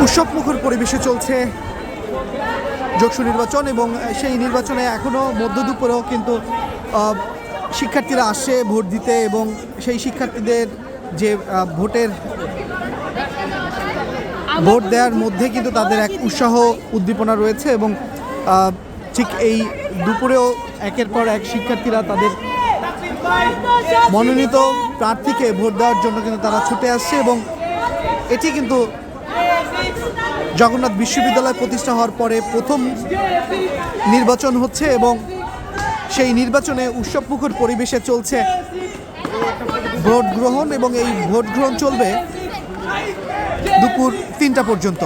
উৎসবমুখর পরিবেশে চলছে যোগসু নির্বাচন এবং সেই নির্বাচনে এখনও মধ্য দুপুরেও কিন্তু শিক্ষার্থীরা আসে ভোট দিতে এবং সেই শিক্ষার্থীদের যে ভোট দেওয়ার মধ্যে কিন্তু তাদের এক উৎসাহ উদ্দীপনা রয়েছে এবং ঠিক এই দুপুরেও একের পর এক শিক্ষার্থীরা তাদের মনোনীত প্রার্থীকে ভোট দেওয়ার জন্য কিন্তু তারা ছুটে আসছে এবং এটি কিন্তু জগন্নাথ বিশ্ববিদ্যালয় প্রতিষ্ঠা হওয়ার পরে প্রথম নির্বাচন হচ্ছে এবং সেই নির্বাচনে উৎসবমুখর পরিবেশে চলছে ভোট গ্রহণ এবং এই ভোট গ্রহণ চলবে দুপুর 3টা পর্যন্ত।